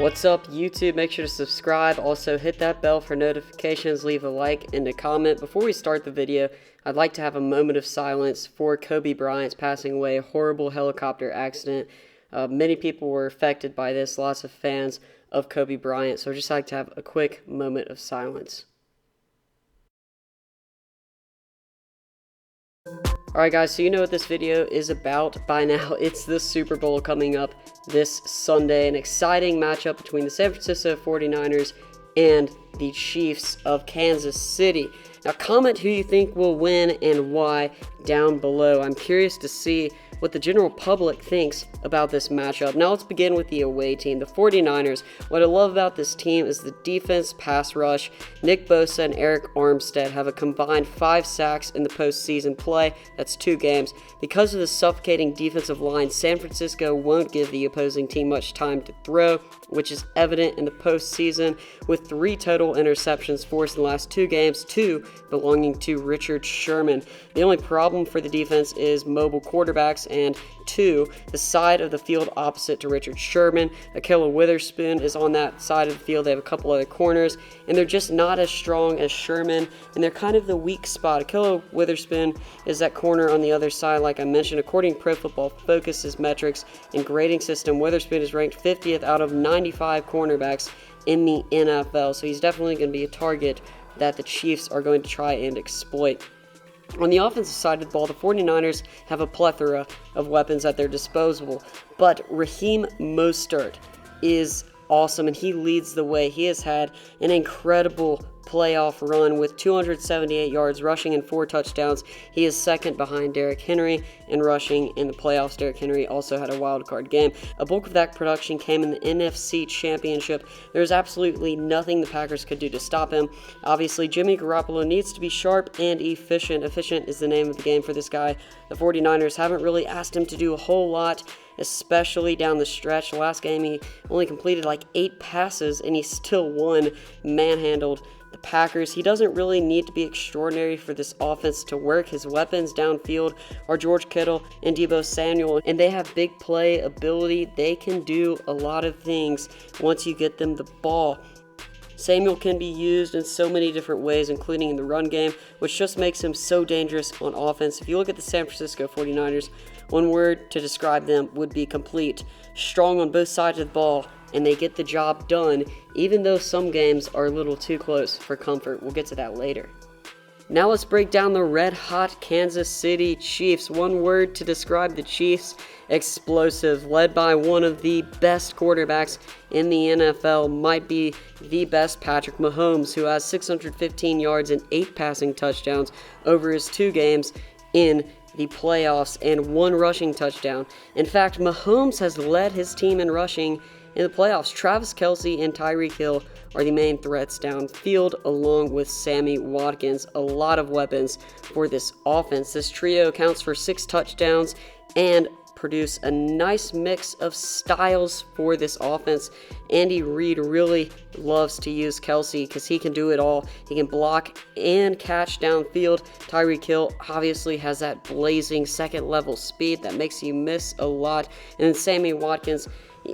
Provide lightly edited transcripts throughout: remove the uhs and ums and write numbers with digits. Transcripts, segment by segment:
What's up, YouTube? Make sure to subscribe. Also, hit that bell for notifications. Leave a like and a comment. Before we start the video, I'd like to have a moment of silence for Kobe Bryant's passing away. A horrible helicopter accident. Many people were affected by this. Lots of fans of Kobe Bryant. So I'd just like to have a quick moment of silence. Alright guys, so you know what this video is about by now. It's the Super Bowl coming up this Sunday. An exciting matchup between the San Francisco 49ers and the Chiefs of Kansas City. Now comment who you think will win and why down below. I'm curious to see what the general public thinks about this matchup. Now let's begin with the away team, the 49ers. What I love about this team is the defense pass rush. Nick Bosa and Eric Armstead have a combined 5 sacks in the postseason play. That's 2 games. Because of the suffocating defensive line, San Francisco won't give the opposing team much time to throw, which is evident in the postseason, with 3 total interceptions forced in the last 2 games, 2 belonging to Richard Sherman. The only problem for the defense is mobile quarterbacks, and 2, the side of the field opposite to Richard Sherman. Ahkello Witherspoon is on that side of the field. They have a couple other corners, and they're just not as strong as Sherman, and they're kind of the weak spot. Ahkello Witherspoon is that corner on the other side, like I mentioned. According to Pro Football Focus's metrics and grading system, Witherspoon is ranked 50th out of 95 cornerbacks in the NFL, so he's definitely going to be a target that the Chiefs are going to try and exploit. On the offensive side of the ball, the 49ers have a plethora of weapons at their disposal, but Raheem Mostert is awesome, and he leads the way. He has had an incredible playoff run with 278 yards rushing and 4 touchdowns. He is second behind Derrick Henry in rushing in the playoffs. Derrick Henry also had a wild card game. A bulk of that production came in the NFC Championship. There's absolutely nothing the Packers could do to stop him. Obviously, Jimmy Garoppolo needs to be sharp and efficient. Efficient is the name of the game for this guy. The 49ers haven't really asked him to do a whole lot, especially down the stretch. The last game, he only completed like 8 passes, and he still won, manhandled the Packers. He doesn't really need to be extraordinary for this offense to work. His weapons downfield are George Kittle and Deebo Samuel, and they have big play ability. They can do a lot of things once you get them the ball. Samuel can be used in so many different ways, including in the run game, which just makes him so dangerous on offense. If you look at the San Francisco 49ers, one word to describe them would be complete. Strong on both sides of the ball, and they get the job done, even though some games are a little too close for comfort. We'll get to that later. Now let's break down the red-hot Kansas City Chiefs. One word to describe the Chiefs: explosive, led by one of the best quarterbacks in the NFL, might be the best, Patrick Mahomes, who has 615 yards and 8 passing touchdowns over his 2 games in the playoffs and 1 rushing touchdown. In fact, Mahomes has led his team in rushing in the playoffs. Travis Kelce and Tyreek Hill are the main threats downfield, along with Sammy Watkins. A lot of weapons for this offense. This trio accounts for 6 touchdowns and produce a nice mix of styles for this offense. Andy Reid really loves to use Kelce because he can do it all. He can block and catch downfield. Tyreek Hill obviously has that blazing second-level speed that makes you miss a lot. And then Sammy Watkins,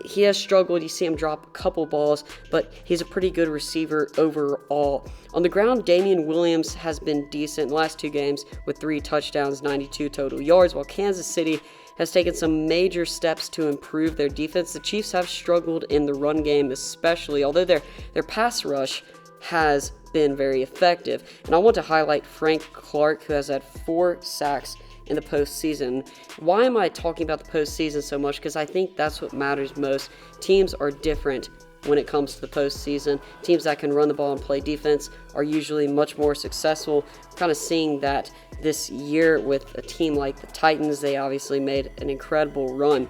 he has struggled. You see him drop a couple balls, but he's a pretty good receiver overall. On the ground, Damian Williams has been decent in the last 2 games with 3 touchdowns, 92 total yards, while Kansas City has taken some major steps to improve their defense. The Chiefs have struggled in the run game especially, although their pass rush has been very effective. And I want to highlight Frank Clark, who has had 4 sacks in the postseason. Why am I talking about the postseason so much? Because I think that's what matters most. Teams are different when it comes to the postseason. Teams that can run the ball and play defense are usually much more successful. I'm kind of seeing that this year with a team like the Titans. They obviously made an incredible run.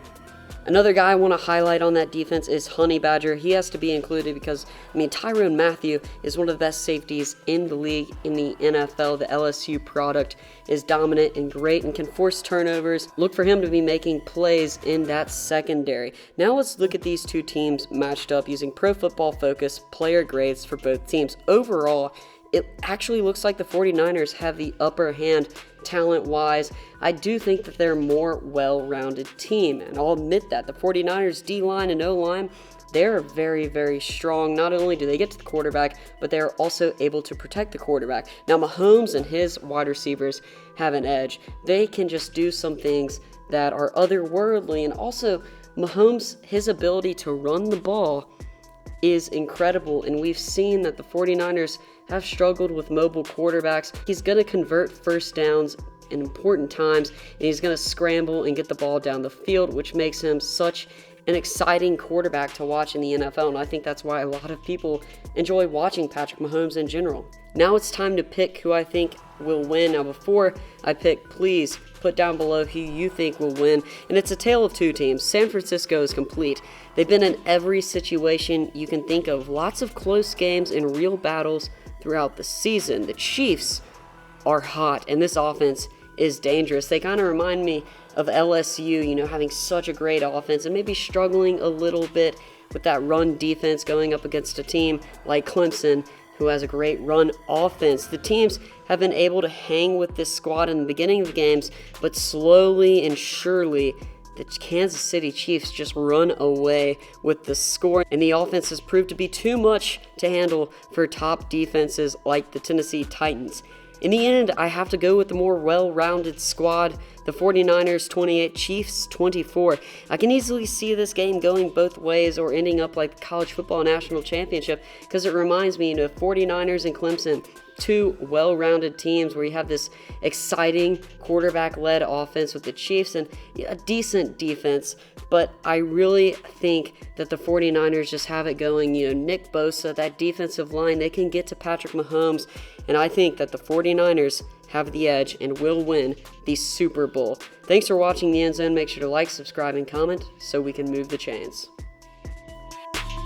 Another guy I want to highlight on that defense is Honey Badger. He has to be included because, Tyrann Mathieu is one of the best safeties in the league, in the NFL. The LSU product is dominant and great and can force turnovers. Look for him to be making plays in that secondary. Now let's look at these 2 teams matched up using Pro Football Focus player grades for both teams. Overall, it actually looks like the 49ers have the upper hand talent-wise. I do think that they're a more well-rounded team, and I'll admit that. The 49ers D-line and O-line, they're very, very strong. Not only do they get to the quarterback, but they're also able to protect the quarterback. Now, Mahomes and his wide receivers have an edge. They can just do some things that are otherworldly, and also Mahomes, his ability to run the ball is incredible, and we've seen that the 49ers have struggled with mobile quarterbacks. He's going to convert first downs in important times, and he's going to scramble and get the ball down the field, which makes him such an exciting quarterback to watch in the NFL, and I think that's why a lot of people enjoy watching Patrick Mahomes in general. Now it's time to pick who I think will win. Now before I pick, please put down below who you think will win, and it's a tale of two teams. San Francisco is complete. They've been in every situation you can think of, lots of close games and real battles throughout the season. The Chiefs are hot, and this offense is dangerous. They kind of remind me of LSU, having such a great offense and maybe struggling a little bit with that run defense going up against a team like Clemson, who has a great run offense. The teams have been able to hang with this squad in the beginning of the games, but slowly and surely, the Kansas City Chiefs just run away with the score, and the offense has proved to be too much to handle for top defenses like the Tennessee Titans. In the end, I have to go with the more well-rounded squad, the 49ers 28, Chiefs 24. I can easily see this game going both ways or ending up like the College Football National Championship, because it reminds me, 49ers and Clemson, two well-rounded teams where you have this exciting quarterback-led offense with the Chiefs and a decent defense. But I really think that the 49ers just have it going. Nick Bosa, that defensive line, they can get to Patrick Mahomes, and I think that the 49ers have the edge and will win the Super Bowl. Thanks for watching the End Zone. Make sure to like, subscribe, and comment so we can move the chains.